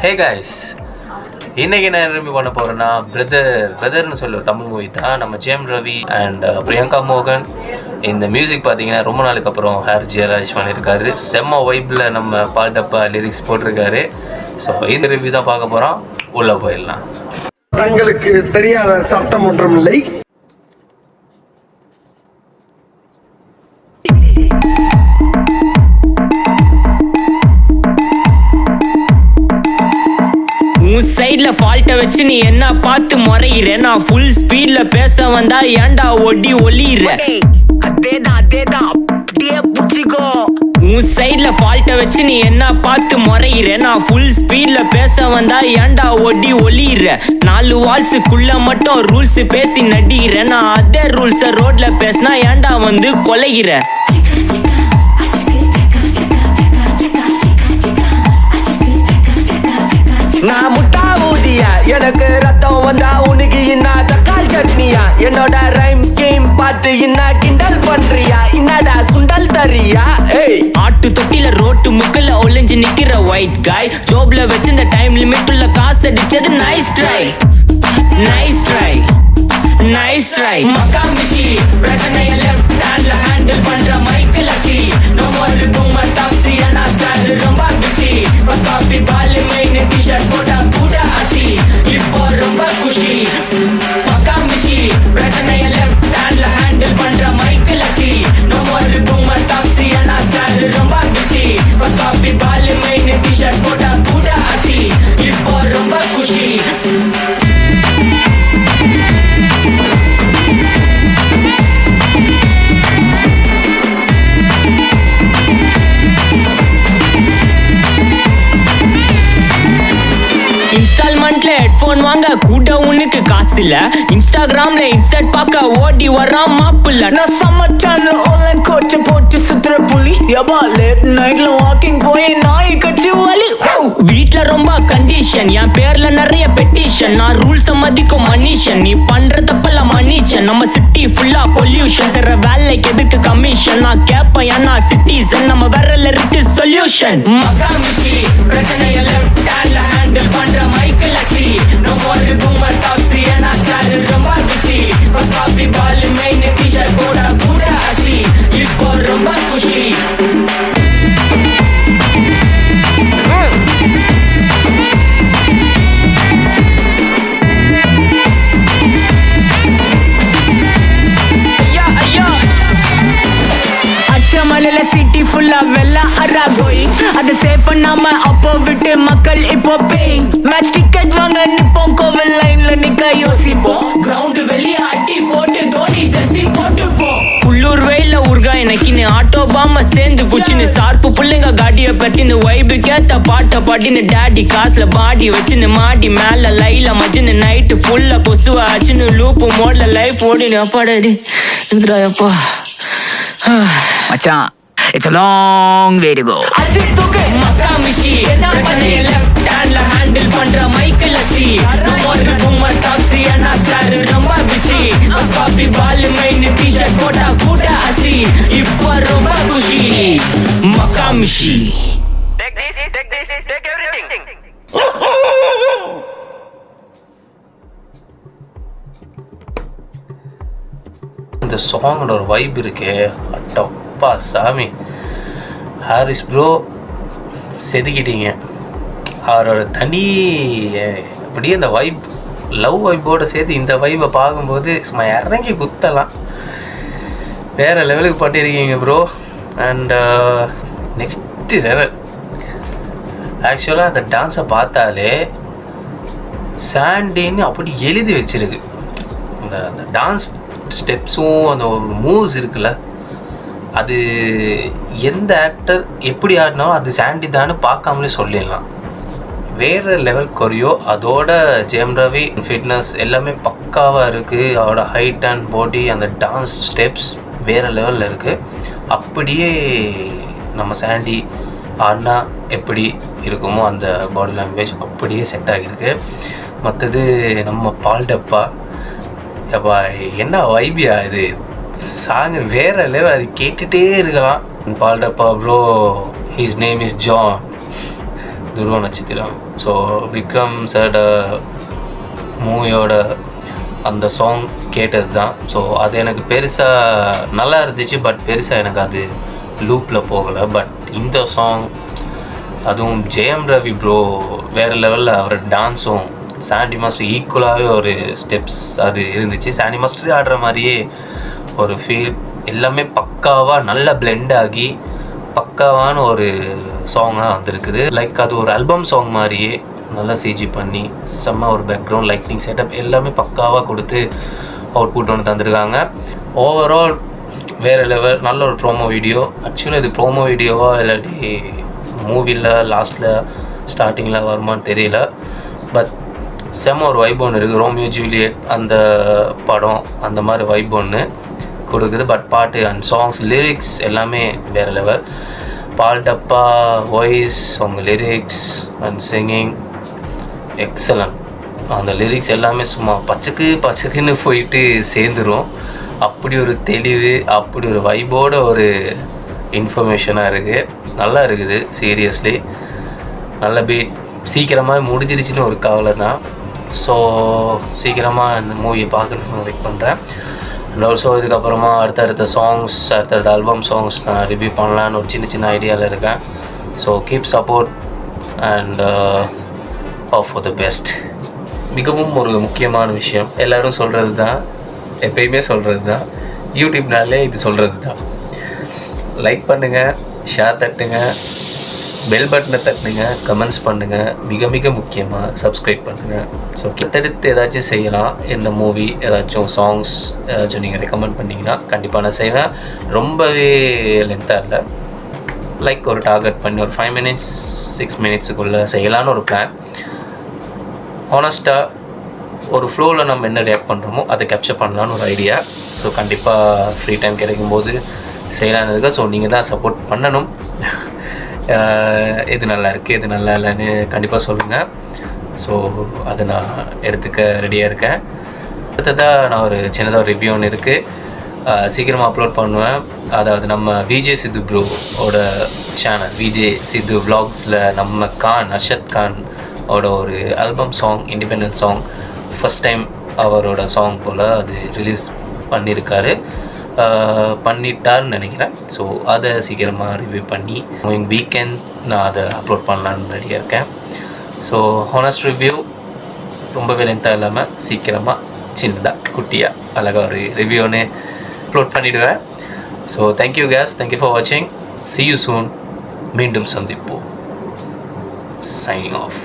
Hey guys, இன்றைக்கி நான் review பண்ண போகிறேன்னா பிரதர்னு சொல்லி ஒரு தமிழ் மூவி தான். நம்ம ஜெயம் ரவி அண்ட் பிரியங்கா மோகன். இந்த மியூசிக் பார்த்தீங்கன்னா ரொம்ப நாளுக்கு அப்புறம் ஹேர் ஜெயராஜ் பண்ணியிருக்காரு. செம்ம வைப்பில் நம்ம பால்டப்பா லிரிக்ஸ் போட்டிருக்காரு. ஸோ இந்த ரிவ்யூ தான் பார்க்க போகிறோம். உள்ளே போயிடலாம். தங்களுக்கு தெரியாத சட்டம் ஒன்றும் இல்லை. உன் சைட்ல ஃபால்ட்ட வச்சு நீ என்ன பார்த்து முறையிற? நான் ஃபுல் ஸ்பீட்ல பேச வந்தா ஏன்டா ஒடி ஒளியிற? அதேதான் அப்படியே புடிச்சுக்கோ. உன் சைட்ல ஃபால்ட்ட வச்சு நீ என்ன பார்த்து முறையிற? நான் ஃபுல் ஸ்பீட்ல பேச வந்தா ஏன்டா ஒடி ஒளியிற? 4 வால்ஸுக்குள்ள மட்டும் ரூல்ஸ் பேசி நடிகிற. நான் அதே ரூல்ஸ ரோட்ல பேசினா ஏன்டா வந்து கொலைகிற? நான் முட்டா ஊதியா, எனக்கு ரத்தம் வந்தா உனக்கு இன்னா தக்காளி சட்னியா? என்னோட ரைம் ஸ்கீம் பார்த்து இன்னா கிண்டல் பண்றியா? என்னடா சுண்டல் தரியா? ஏய், ஆட்டு தொட்டில ரோட்டு முக்கல ஒளிஞ்சு நிக்கிற ஒயிட் காய். ஜோப்ல வச்சிருந்த டைம் லிமிட் உள்ள காசு அடிச்சது nice try, nice try, nice try. மக்காமிஷி பிரச்சனைய லெஃப்ட் ஹேண்ட்ல ஹேண்டில் பண்ற மைக்கேல் அசி. நோ மோர் பூமர் டாக்ஸி அண்ணா சார் ரொம்ப பிஸி. பஸ் காபி பால் மெயின் டி-ஷர்ட் போட்டா கூட அசி. இப்போ ரொம்ப குஷி. மக்காமிஷி பிரச்சனைய லெஃப்ட் ஹேண்ட்ல ஹேண்டில் பண்ற மைக்கேல் அசி. நோ மோர் பூமர் டாக்ஸி அண்ணா சார் ரொம்ப பிஸி. பஸ் காபி பால் மெயின் டி-ஷர்ட் போட்டா கூட அசி. இப்போ ரொம்ப குஷி. இன்ஸ்டால்மெண்ட்ல ஹெட்போன் வாங்க கூட உனக்கு காசு இல்ல. இன்ஸ்டாகிராம்ல இன்ஸ்டன்ட் பார்க்க ஓடி வரான் மாப்பிள்ள. நான் சம்மர் டைம்ல ஆன்லைன் கோச்ச போட்டு சுத்துற புலி. எபா லேட் நைட்ல வாக்கிங் போய் நாய் கச்சி வலி. வீட்ல ரொம்ப கண்டிஷன், என் பேர்ல நிறைய பெட்டிஷன். நான் ரூல்ஸ் மதிக்கும் மனுஷன், நீ பண்ற தப்பெல்லாம் மன்னிச்சன். நம்ம சிட்டி ஃபுல்லா பொல்யூஷன், செய்ற வேலைக்கு எதுக்கு கமிஷன்? நான் கேப்பேன் ஏன்னா சிட்டிசன், நம்ம விரல்ல இருக்கு சொல்யூஷன். மகாமிஷி பிரச்சனைய லெஃப்ட் ஹேண்ட்ல ஹேண்டில் பண்ற மைக்கேல் அசி. நோ மோர் பூமர் டாக்ஸி அண்ணா சார் ரொம்ப பிஸி. பஸ் காபி பால் மெயின் டி-ஷர்ட் போட கூட அசி. இப்போ ரொம்ப குஷி. மலையில சிட்டி ஃபுல்லா வெள்ளம் அரா கோயிங். அதை சேவ் பண்ணாம அப்போ விட்டு மக்கள் இப்போ பேயிங். மேட்ச் டிக்கெட் வாங்க நிப்போம், கோவில் லைன்ல நிக்க யோசிப்போம். கிரவுண்ட் வெளிய அட்டி போட்டு தோனி ஜெர்சி போட்டு போ. உள்ளூர் வெயில உருகா எனக்குன்னு ஆட்டோ பாம சேர்ந்து குச்சின்னு. சார்பு புள்ளைங்க காடிய பட்டின்னு வைபு கேத்த பாட்ட பாட்டின்னு. டேடி காசுல பாடி வச்சுன்னு மாடி மேல லைல மச்சின்னு. நைட்டு ஃபுல்லா கொசுவா ஆச்சுன்னு லூப்பு மோட்ல லைஃப் ஓடினு. அப்பாடி அப்பா மச்சான், it's a long way to go. Makkamishi பிரச்சனைய லெஃப்ட் ஹேண்ட்ல ஹேண்டில் பண்ற மைக்கேல் அசி. நோ மோர் பூமர் டாக்ஸி அண்ணா சார் ரொம்ப பிஸி. பஸ் காபி பால் மெயின் டி-ஷர்ட் போட்டா கூட அசி. இப்போ ரொம்ப குஷி. Makkamishi take everything. இந்த சாங்கோட ஒரு வைப் இருக்கே, அட்டப்பா சாமி. ஹாரிஸ் ப்ரோ செதுக்கிட்டீங்க. அவரோட தனி அப்படியே அந்த வைப், லவ் வைப்போடு சேர்த்து இந்த வைப்பை பார்க்கும்போது சும்மா இறங்கி குத்தலாம். வேறு லெவலுக்கு பண்ணியிருக்கீங்க ப்ரோ. And next level. ஆக்சுவலாக அந்த டான்ஸை பார்த்தாலே சாண்டின்னு அப்படி எழுதி வச்சிருக்கு. அந்த டான்ஸ் ஸ்டெப்ஸும் அந்த ஒரு மூவ்ஸ் இருக்குல்ல, அது எந்த ஆக்டர் எப்படி ஆடினாலும் அது சாண்டி தானே பார்க்காமலே சொல்லிடலாம். வேறு லெவல் கொரியோ. அதோட ஜெயம் ரவி ஃபிட்னஸ் எல்லாமே பக்காவாக இருக்குது. அவரோட ஹைட் அண்ட் பாடி, அந்த டான்ஸ் ஸ்டெப்ஸ் வேறு லெவலில் இருக்குது. அப்படியே நம்ம சாண்டி ஆடினா எப்படி இருக்குமோ அந்த பாடி லாங்குவேஜ் அப்படியே செட் ஆகியிருக்கு. மற்றது நம்ம பால்டப்பா, அப்பா என்ன வைபியா இது சாங், வேறு லெவல். அது கேட்டுகிட்டே இருக்கலாம். பால்டப்பா bro, his name is John Dhruva Natchathiram. So Vikram சாரோட மூவியோட அந்த சாங் கேட்டது தான். ஸோ அது எனக்கு பெருசாக நல்லா இருந்துச்சு, பட் பெருசாக எனக்கு அது லூப்பில் போகலை. பட் இந்த சாங், அதுவும் ஜெயம் ரவி ப்ரோ வேறு லெவலில் அவர் டான்ஸும் சாண்டி மாஸ்டர் ஈக்குவலாகவே ஒரு ஸ்டெப்ஸ் அது இருந்துச்சு. சாண்டி மாஸ்டர் ஆடுற மாதிரியே ஒரு ஃபீல், எல்லாமே பக்காவாக நல்லா பிளெண்ட் ஆகி பக்காவான ஒரு சாங்காக வந்திருக்குது. லைக் அது ஒரு ஆல்பம் சாங் மாதிரியே நல்லா சிஜி பண்ணி செம்ம ஒரு பேக்ரவுண்ட் லைட்டிங் செட்டப் எல்லாமே பக்காவாக கொடுத்து அவுட்புட் ஒன்று தந்துருக்காங்க. ஓவரால் வேறு லெவல். நல்ல ஒரு ப்ரோமோ வீடியோ. ஆக்சுவலாக இது ப்ரோமோ வீடியோவாக இல்லாட்டி மூவியில் லாஸ்ட்டில் ஸ்டார்டிங்கில் வருமானு தெரியல. பட் செம்ம ஒரு வைப் ஒன்று இருக்குது. ரோமியோ ஜூலியட் அந்த படம் அந்த மாதிரி வைப் ஒன்று கொடுக்குது. பட் பாட்டு அண்ட் சாங்ஸ் லிரிக்ஸ் எல்லாமே வேறு லெவல். பால் டப்பா வாய்ஸ், அவங்க லிரிக்ஸ் அண்ட் சிங்கிங் எக்ஸலண்ட். அந்த லிரிக்ஸ் எல்லாமே சும்மா பச்சைக்குன்னு போயிட்டு சேர்ந்துடும். அப்படி ஒரு தெளிவு, அப்படி ஒரு வைபோட ஒரு இன்ஃபர்மேஷனாக இருக்குது. நல்லா இருக்குது சீரியஸ்லி. நல்ல பீட். சீக்கிரமாக முடிஞ்சிருச்சுன்னு ஒரு கவலை தான். ஸோ சீக்கிரமாக இந்த மூவியை பார்க்கணுன்னு வெயிட் பண்ணுறேன். அண்ட் ஆல்சோ இதுக்கப்புறமா அடுத்தடுத்த சாங்ஸ், அடுத்தடுத்த ஆல்பம் சாங்ஸ் நான் ரிவ்யூ பண்ணலான்னு ஒரு சின்ன ஐடியாவில் இருக்கேன். So keep support and hope for the best. மிகவும் ஒரு முக்கியமான விஷயம், எல்லோரும் சொல்கிறது தான், எப்பயுமே சொல்கிறது தான், யூடியூப்னாலே இது சொல்கிறது தான். லைக் பண்ணுங்கள், ஷேர் தட்டுங்க, பெல் பட்டனை தட்டுங்க, கமெண்ட்ஸ் பண்ணுங்கள், மிக மிக முக்கியமாக சப்ஸ்கிரைப் பண்ணுங்கள். ஸோ கிட்டத்தடுத்து ஏதாச்சும் செய்யலாம், எந்த மூவி ஏதாச்சும் சாங்ஸ் ஏதாச்சும் நீங்கள் ரெக்கமெண்ட் பண்ணிங்கன்னா கண்டிப்பாக நான் செய்வேன். ரொம்பவே லென்த்தாக இல்லை, லைக் ஒரு டார்கெட் பண்ணி ஒரு 5 minutes 6 minutesக்குள்ளே செய்யலான்னு ஒரு பிளான். ஹானஸ்ட்டாக ஒரு ஃப்ளோவில் நம்ம என்ன ரியாக்ட் பண்ணுறோமோ அதை கேப்சர் பண்ணலான்னு ஒரு ஐடியா. ஸோ கண்டிப்பாக ஃப்ரீ டைம் கிடைக்கும்போது செய்யலான்னு இருக்கா. ஸோ நீங்கள் தான் சப்போர்ட் பண்ணணும். எது நல்லா இருக்குது, எது நல்லா இல்லைன்னு கண்டிப்பாக சொல்லுங்கள். ஸோ அதை நான் எடுத்துக்க ரெடியாக இருக்கேன். அடுத்ததாக நான் ஒரு சின்னதாக ரிவ்யூ ஒன்று இருக்குது, சீக்கிரமாக அப்லோட் பண்ணுவேன். அதாவது நம்ம விஜே சித்து ப்ரோவோட சேனல் விஜே சித்து விலாக்ஸில் நம்ம அர்ஷத் கான் அவரோட ஒரு album song, independent song, first time அவரோட சாங் போல் அது ரிலீஸ் பண்ணிட்டார்னு நினைக்கிறேன். ஸோ அதை சீக்கிரமாக ரிவ்யூ பண்ணி வீக்கெண்ட் நான் அதை அப்லோட் பண்ணலான்னு ரெடியாக இருக்கேன். ஸோ ஹானஸ்ட் ரிவ்யூ, ரொம்பவே லென்த்தாக இல்லாமல் சீக்கிரமாக சின்னதாக குட்டியாக அழகாக ஒரு ரிவ்யூன்னு அப்லோட் பண்ணிவிடுவேன். So thank you case, thank you for வாட்சிங். see you soon. மீண்டும் சந்திப்போம். Signing off.